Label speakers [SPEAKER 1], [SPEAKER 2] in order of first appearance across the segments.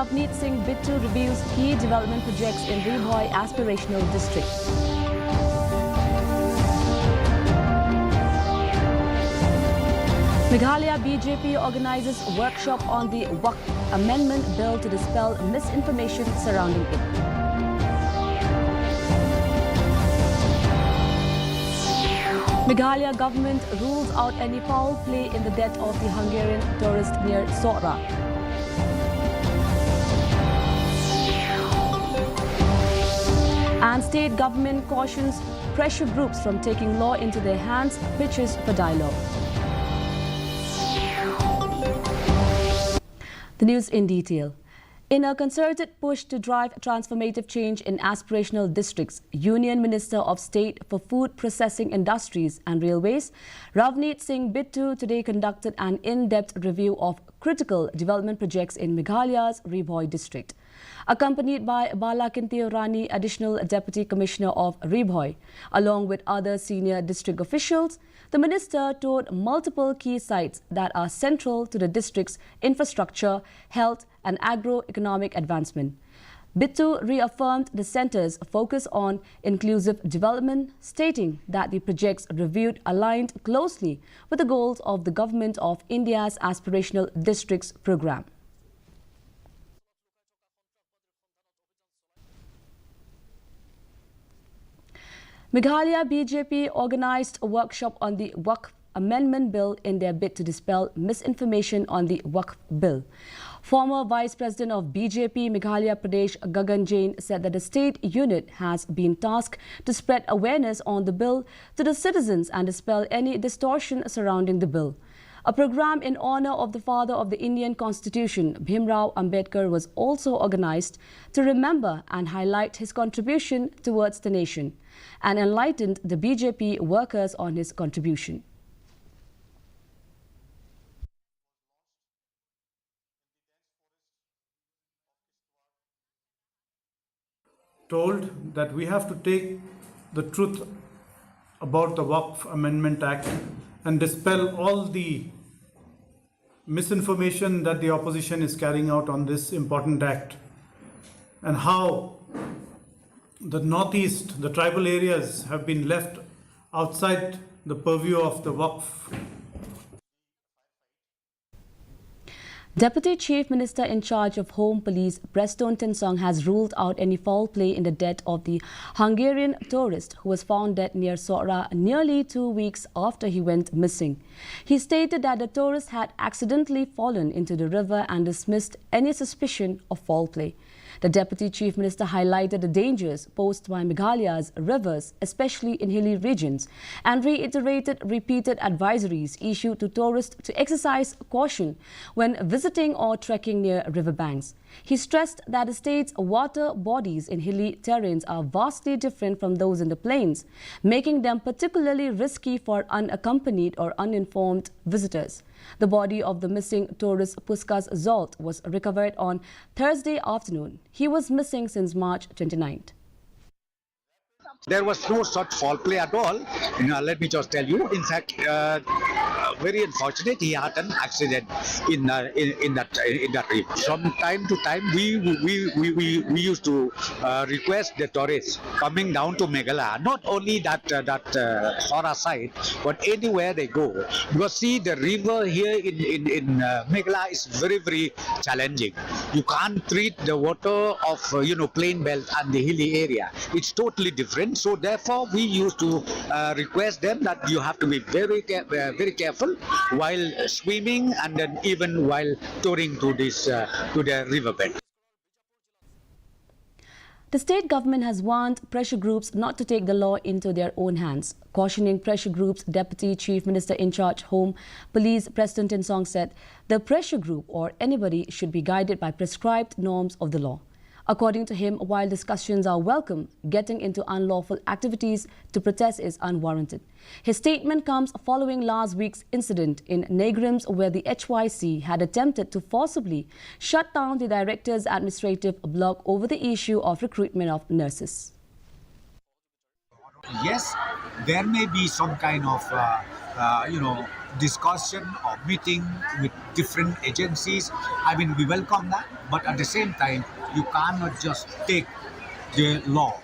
[SPEAKER 1] Ravneet Singh Bittu reviews key development projects in Ribhoi Aspirational District. Meghalaya BJP organizes workshop on the Waqf Amendment Bill to dispel misinformation surrounding it. Meghalaya government rules out any foul play in the death of the Hungarian tourist near Sora. And state government cautions pressure groups from taking law into their hands, pitches for dialogue. The news in detail. In a concerted push to drive transformative change in aspirational districts, Union Minister of State for Food Processing Industries and Railways, Ravneet Singh Bittu, today conducted an in-depth review of critical development projects in Meghalaya's Ribhoi district. Accompanied by Balakinteo Rani, Additional Deputy Commissioner of Ribhoi, along with other senior district officials, the minister toured multiple key sites that are central to the district's infrastructure, health and agro-economic advancement. Bittu reaffirmed the centre's focus on inclusive development, stating that the projects reviewed aligned closely with the goals of the Government of India's Aspirational Districts programme. Meghalaya BJP organised a workshop on the Waqf Amendment Bill in their bid to dispel misinformation on the Waqf Bill. Former Vice President of BJP Meghalaya Pradesh Gagan Jain said that the state unit has been tasked to spread awareness on the bill to the citizens and dispel any distortion surrounding the bill. A program in honour of the father of the Indian Constitution, Bhimrao Ambedkar, was also organised to remember and highlight his contribution towards the nation, and enlightened the BJP workers on his contribution.
[SPEAKER 2] Told that we have to take the truth about the Waqf Amendment Act and dispel all the misinformation that the opposition is carrying out on this important act, and how the northeast, the tribal areas, have been left outside the purview of the Waqf.
[SPEAKER 1] Deputy Chief Minister in charge of Home Police, Preston Tinsong, has ruled out any foul play in the death of the Hungarian tourist who was found dead near Sora nearly 2 weeks after he went missing. He stated that the tourist had accidentally fallen into the river and dismissed any suspicion of foul play. The Deputy Chief Minister highlighted the dangers posed by Meghalaya's rivers, especially in hilly regions, and reiterated repeated advisories issued to tourists to exercise caution when visiting or trekking near riverbanks. He stressed that the state's water bodies in hilly terrains are vastly different from those in the plains, making them particularly risky for unaccompanied or uninformed visitors. The body of the missing tourist Puskas Zolt was recovered on Thursday afternoon. He was missing since March 29th.
[SPEAKER 3] There was no such foul play at all. Let me just tell you. In fact, very unfortunate, he had an accident in that trip. From time to time, we used to request the tourists coming down to Meghalaya, not only that Sora side, but anywhere they go. Because see, the river here in Meghalaya is very challenging. You can't treat the water of plain belt and the hilly area. It's totally different. So therefore, we used to request them that you have to be very careful while swimming and then even while touring to the riverbed.
[SPEAKER 1] The state government has warned pressure groups not to take the law into their own hands. Cautioning pressure groups, Deputy Chief Minister in charge Home Police Preston Tinsong said the pressure group or anybody should be guided by prescribed norms of the law. According to him, while discussions are welcome, getting into unlawful activities to protest is unwarranted. His statement comes following last week's incident in Negrims, where the HYC had attempted to forcibly shut down the director's administrative block over the issue of recruitment of nurses.
[SPEAKER 4] Yes, there may be some kind of
[SPEAKER 3] discussion or meeting with different agencies. I mean, we welcome that, but at the same time, you cannot just take the law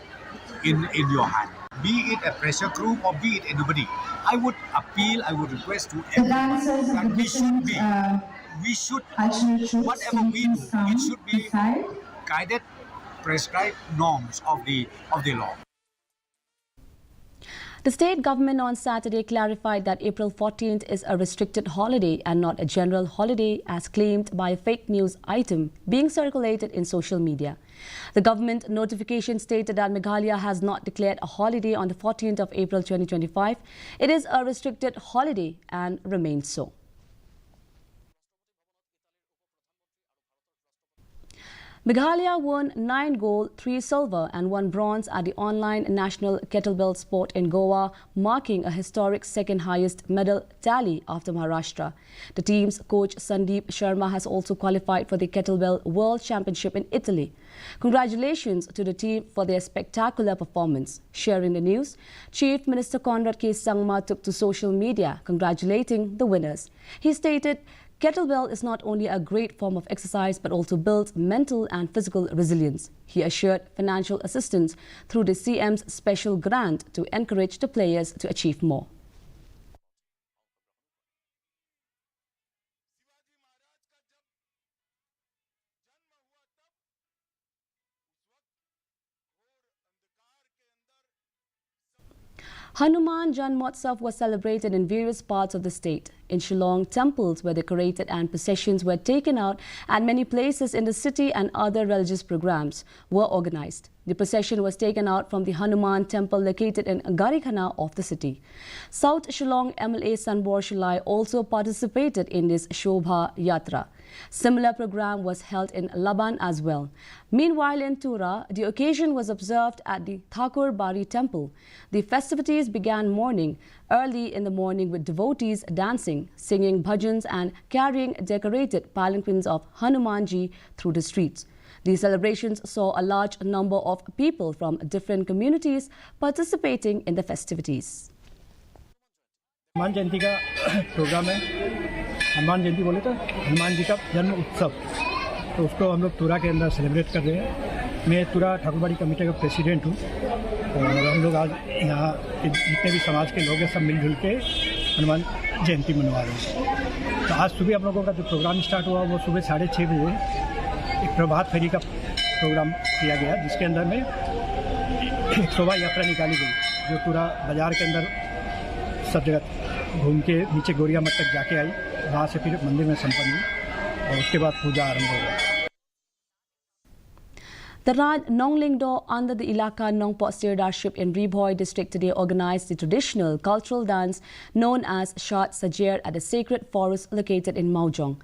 [SPEAKER 3] in your hand. Be it a pressure group or be it anybody. I would appeal, I would request to everyone that we should, whatever we do, it should be guided, prescribed norms of the law.
[SPEAKER 1] The state government on Saturday clarified that April 14th is a restricted holiday and not a general holiday as claimed by a fake news item being circulated in social media. The government notification stated that Meghalaya has not declared a holiday on the 14th of April 2025. It is a restricted holiday and remains so. Meghalaya won 9 gold, 3 silver and 1 bronze at the online national kettlebell sport in Goa, marking a historic second highest medal tally after Maharashtra. The team's coach Sandeep Sharma has also qualified for the Kettlebell World Championship in Italy. Congratulations to the team for their spectacular performance. Sharing the news, Chief Minister Conrad K. Sangma took to social media congratulating the winners. He stated, "Kettlebell is not only a great form of exercise but also builds mental and physical resilience." He assured financial assistance through the CM's special grant to encourage the players to achieve more. Hanuman Jayanti was celebrated in various parts of the state. In Shillong, temples were decorated and processions were taken out at many places in the city and other religious programs were organized. The procession was taken out from the Hanuman temple located in Garikhana of the city. South Shillong MLA Sanbor Shilai also participated in this Shobha Yatra. Similar program was held in Laban as well. Meanwhile, in Tura, the occasion was observed at the Thakur Bari temple. The festivities began early in the morning with devotees dancing, singing bhajans and carrying decorated palanquins of Hanumanji through the streets. The celebrations saw a large number of people from different communities participating in the festivities.
[SPEAKER 4] Hanuman Jayanti का programme है। हनुमान जयंती बोले तो हनुमान जी का जन्म उत्सव, तो उसको हम लोग तुरा के अंदर सेलिब्रेट कर रहे हैं। मैं तुरा ठाकुरबाड़ी कमेटी का प्रेसिडेंट हूँ और हम लोग आज यहाँ के जितने भी समाज के लोग हैं सब मिलजुल के हनुमान जयंती मनवा रहे हैं। तो आज सुबह हम लोगों का जो प्रोग्राम स्टार्ट हुआ वो सुबह 6:30 बजे एक प्रभात फेरी का प्रोग्राम किया गया, जिसके अंदर में एक शोभा यात्रा निकाली गई जो पूरा बाज़ार के अंदर सब जगह घूम के नीचे गोरिया मठ तक जाके आई, वहाँ से फिर मंदिर में संपन्न हुई और उसके बाद पूजा आरंभ हो गई।
[SPEAKER 1] The Raj Nonglingdo under the Ilaka Nongpot Sirdarship in Ribhoi district today organized the traditional cultural dance known as Shat Sajer at the sacred forest located in Maujong.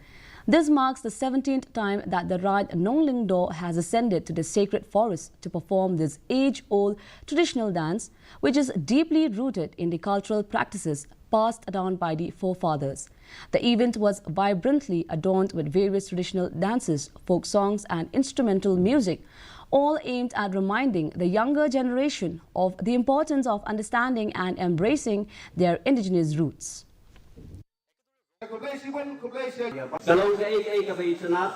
[SPEAKER 1] This marks the 17th time that the Raj Nonglingdo has ascended to the sacred forest to perform this age-old traditional dance, which is deeply rooted in the cultural practices passed down by the forefathers. The event was vibrantly adorned with various traditional dances, folk songs and instrumental music, all aimed at reminding the younger generation of the importance of understanding and embracing their indigenous roots.
[SPEAKER 5] Kalau saya kabai senat,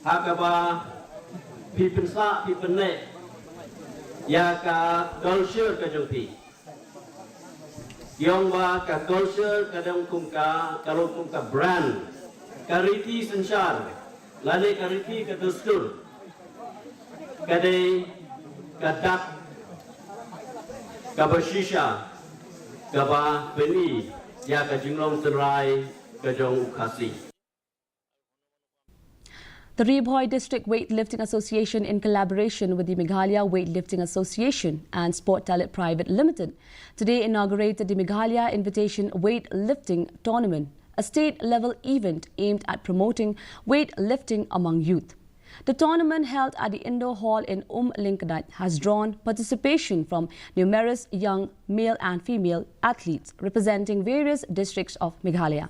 [SPEAKER 5] hakaba pipensa pipenne, ya ka culture kajoti. Yang wa ka culture kadang kumka kalau kumka brand, kariti sensar, lale kariti kadustur, kadai kadak, kabashisha, kaba beni. The Ribhoi District Weightlifting Association, in collaboration with the Meghalaya Weightlifting Association and Sport Talent Private Limited, today inaugurated the Meghalaya Invitation Weightlifting Tournament, a state-level event aimed at promoting weightlifting among youth. The tournament, held at the indoor hall in Linkdat, has drawn participation from numerous young male and female athletes representing various districts of Meghalaya.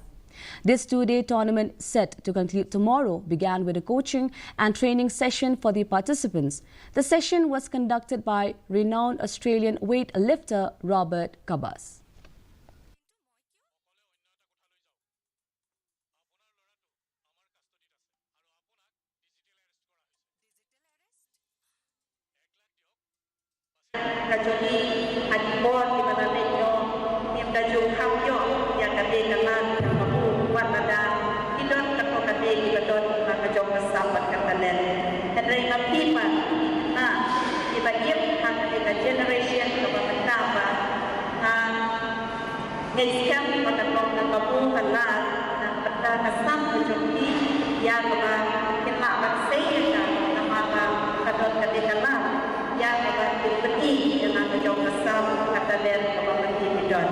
[SPEAKER 5] This two-day tournament, set to conclude tomorrow, began with a coaching and training session for the participants. The session was conducted by renowned Australian weightlifter Robert Cabas.
[SPEAKER 6] kajoli adibor di mana leyo nim kaju kamyo yang kade kalan kamu wan nada idon kato kade ibadon makajong masapat katalen henry ngapima na ibagip hang ka generation ka pagtama ngayskam patapong ng kamu kalan na pagta kasam kajoli yang ba kinma magsaya ka na mga kadon kade kalan yang ba pilpeti dengan kajong kasam katalen kapamati idon.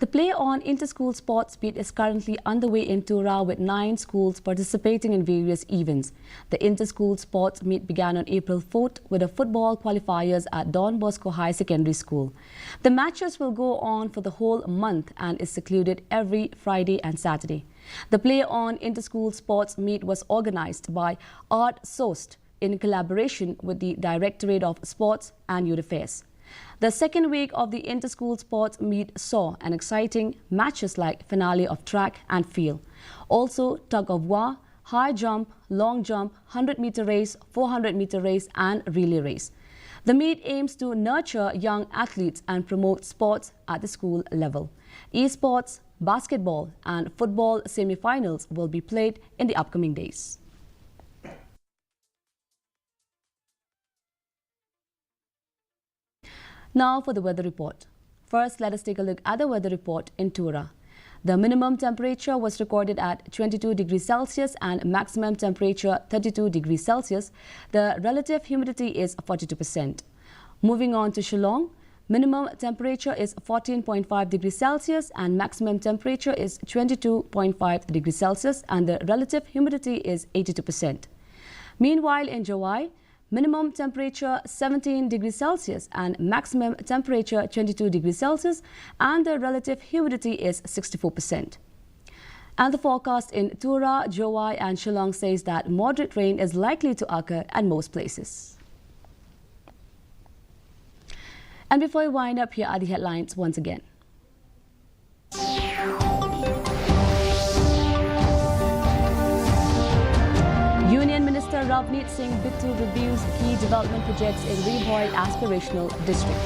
[SPEAKER 1] The play on inter-school sports meet is currently underway in Tura with 9 schools participating in various events. The inter-school sports meet began on April 4th with the football qualifiers at Don Bosco High Secondary School. The matches will go on for the whole month and is secluded every Friday and Saturday. The play on inter-school sports meet was organized by Art Soest in collaboration with the Directorate of Sports and Youth Affairs. The second week of the inter-school sports meet saw an exciting matches like finale of track and field. Also tug of war, high jump, long jump, 100-meter race, 400-meter race and relay race. The meet aims to nurture young athletes and promote sports at the school level. Esports, basketball and football semi-finals will be played in the upcoming days. Now for the weather report. First, let us take a look at the weather report in Tura. The minimum temperature was recorded at 22 degrees Celsius and maximum temperature 32 degrees Celsius. The relative humidity is 42%. Moving on to Shillong, minimum temperature is 14.5 degrees Celsius and maximum temperature is 22.5 degrees Celsius and the relative humidity is 82%. Meanwhile, in Jawai, minimum temperature 17 degrees Celsius and maximum temperature 22 degrees Celsius and the relative humidity is 64%. And the forecast in Tura, Jawai and Shillong says that moderate rain is likely to occur at most places. And before we wind up, here are the headlines once again. Union Minister Ravneet Singh Bittu reviews key development projects in Rihoi Aspirational District.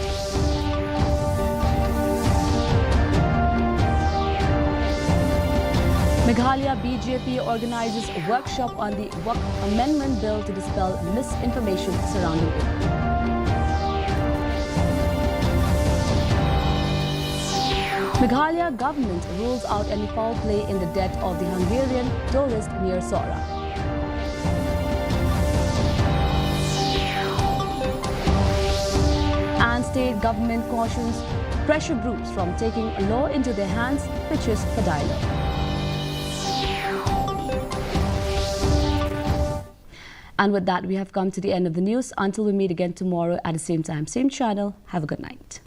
[SPEAKER 1] Meghalaya BJP organizes a workshop on the Waqf Amendment Bill to dispel misinformation surrounding it. Meghalaya government rules out any foul play in the death of the Hungarian tourist near Sora. And state government cautions pressure groups from taking law into their hands, pitches for dialogue. And with that, we have come to the end of the news. Until we meet again tomorrow at the same time, same channel. Have a good night.